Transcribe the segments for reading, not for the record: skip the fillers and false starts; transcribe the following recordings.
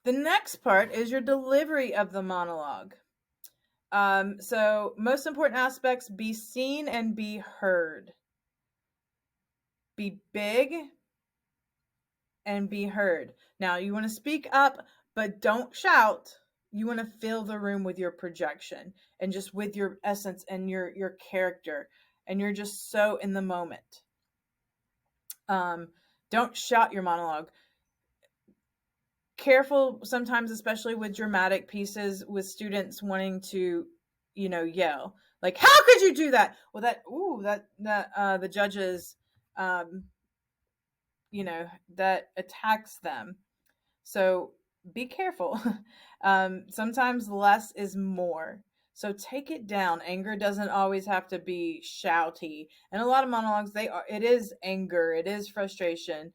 The next part is your delivery of the monologue. So most important aspects: be seen and be heard. Be big and be heard. Now, you want to speak up, but don't shout. You want to fill the room with your projection and just with your essence and your character, and you're just so in the moment. Don't shout your monologue. Careful sometimes, especially with dramatic pieces, with students wanting to, yell. Like, how could you do that? Well, the judges, that attacks them. So be careful. Sometimes less is more. So take it down. Anger doesn't always have to be shouty. And a lot of monologues, it is anger, it is frustration.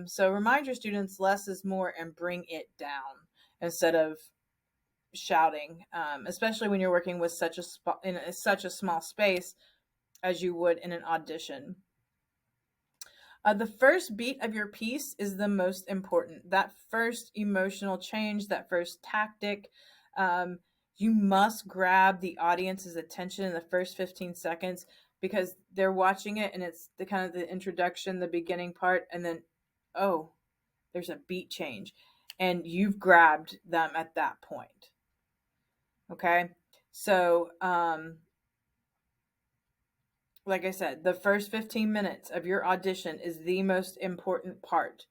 So remind your students less is more and bring it down instead of shouting, especially when you're working with such a small space as you would in an audition. The first beat of your piece is the most important. That first emotional change, that first tactic, you must grab the audience's attention in the first 15 seconds because they're watching it and it's the kind of the introduction, the beginning part, and then, oh, there's a beat change. And you've grabbed them at that point. Okay? So, like I said, the first 15 minutes of your audition is the most important part.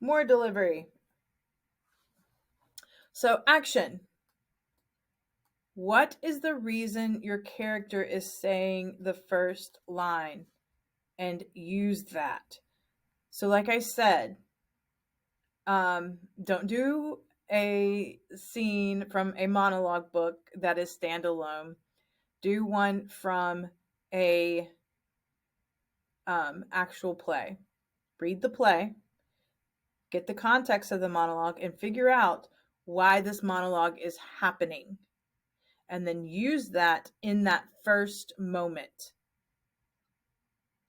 More delivery. So, action. What is the reason your character is saying the first line? And use that. So, like I said, don't do a scene from a monologue book that is standalone. Do one from a actual play. Read the play, get the context of the monologue, and figure out why this monologue is happening. And then use that in that first moment.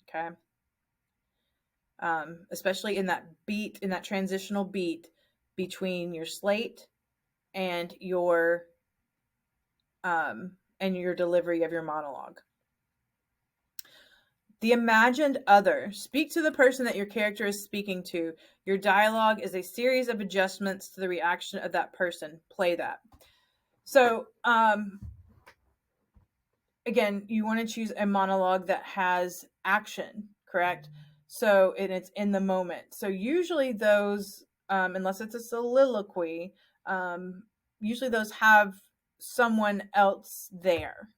Okay? Especially in that beat, in that transitional beat between your slate and your delivery of your monologue. The imagined other. Speak to the person that your character is speaking to. Your dialogue is a series of adjustments to the reaction of that person. Play that. So, again, you want to choose a monologue that has action, correct? So, and it's in the moment. So usually those, unless it's a soliloquy, usually those have someone else there.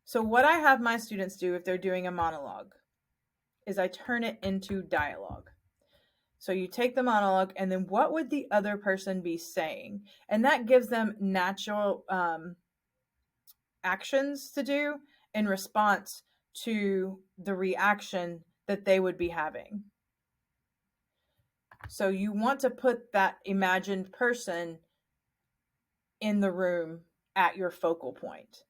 So what I have my students do if they're doing a monologue is I turn it into dialogue. So you take the monologue and then what would the other person be saying? And that gives them natural actions to do in response to the reaction that they would be having. So you want to put that imagined person in the room at your focal point.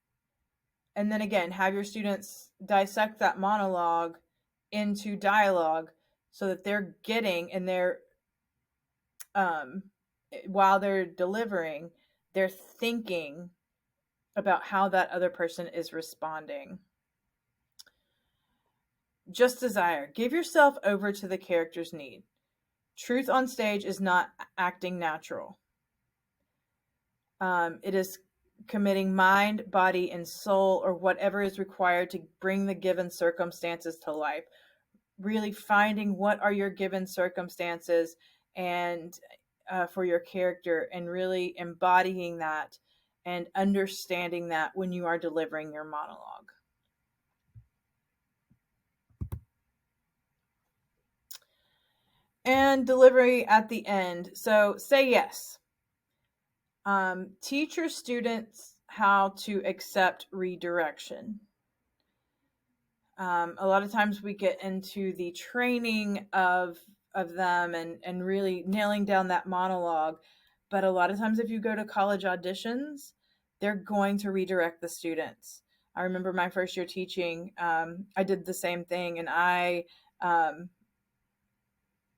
And then again, have your students dissect that monologue into dialogue so that they're getting and they're, while they're delivering, they're thinking about how that other person is responding. Just desire. Give yourself over to the character's need. Truth on stage is not acting natural. It is committing mind, body, and soul, or whatever is required to bring the given circumstances to life. Really finding what are your given circumstances and for your character, and really embodying that and understanding that when you are delivering your monologue. And delivery at the end. So say yes. Teach your students how to accept redirection. A lot of times we get into the training of them and really nailing down that monologue. But a lot of times if you go to college auditions, they're going to redirect the students. I remember my first year teaching, I did the same thing, and I I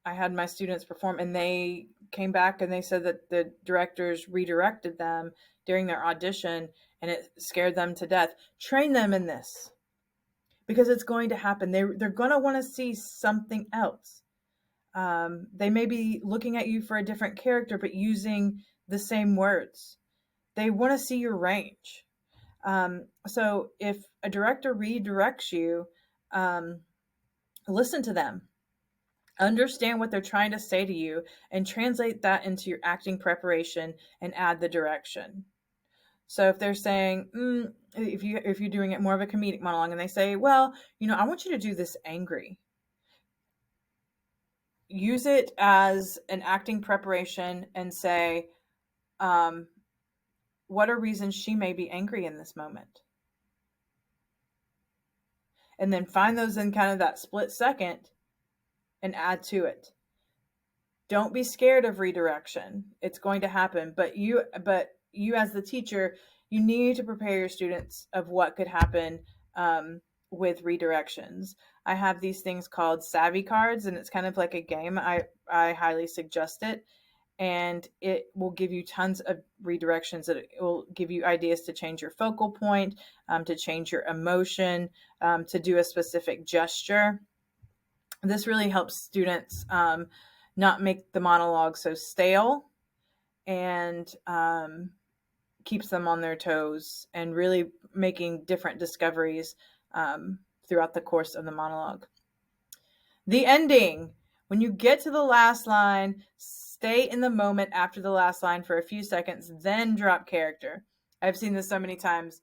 had my students perform, and they came back and they said that the directors redirected them during their audition and it scared them to death. Train them in this because it's going to happen. They're going to want to see something else. They may be looking at you for a different character, but using the same words. They want to see your range. So if a director redirects you, listen to them. Understand what they're trying to say to you and translate that into your acting preparation and add the direction. So if they're saying, if you're doing it more of a comedic monologue and they say, well, I want you to do this angry. Use it as an acting preparation and say, what are reasons she may be angry in this moment? And then find those in kind of that split second and add to it. Don't be scared of redirection. It's going to happen, but you as the teacher, you need to prepare your students of what could happen with redirections. I have these things called savvy cards, and it's kind of like a game. I highly suggest it, and it will give you tons of redirections. It will give you ideas to change your focal point, to change your emotion, to do a specific gesture. This really helps students not make the monologue so stale, and keeps them on their toes and really making different discoveries throughout the course of the monologue. The ending. When you get to the last line, stay in the moment after the last line for a few seconds, then drop character. I've seen this so many times.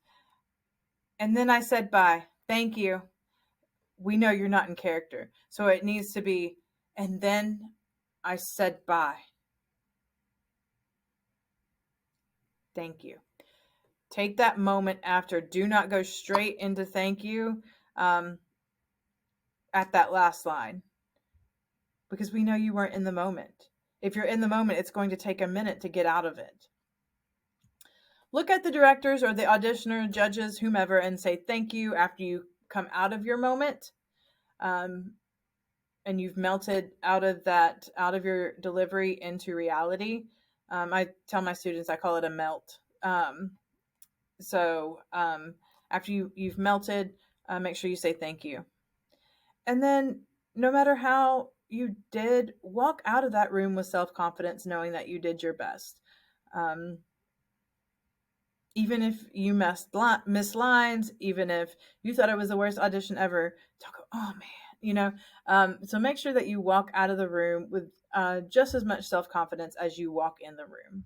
And then I said bye. Thank you. We know you're not in character. So it needs to be, and then I said bye. Thank you. Take that moment after. Do not go straight into thank you at that last line, because we know you weren't in the moment. If you're in the moment, it's going to take a minute to get out of it. Look at the directors or the auditioner, judges, whomever, and say thank you after you come out of your moment. And you've melted out of your delivery into reality. I tell my students, I call it a melt. So after you've melted, make sure you say thank you. And then no matter how you did, walk out of that room with self-confidence, knowing that you did your best. Even if you missed lines, even if you thought it was the worst audition ever, talk, oh man, so make sure that you walk out of the room with just as much self-confidence as you walk in the room.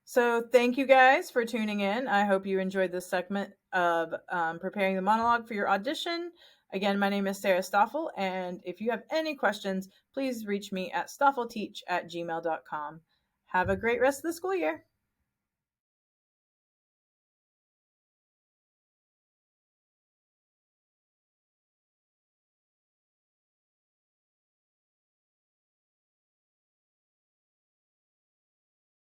So thank you guys for tuning in. I hope you enjoyed this segment of preparing the monologue for your audition. Again, my name is Sarah Stoffel, and if you have any questions, please reach me at stoffelteach@gmail.com. Have a great rest of the school year.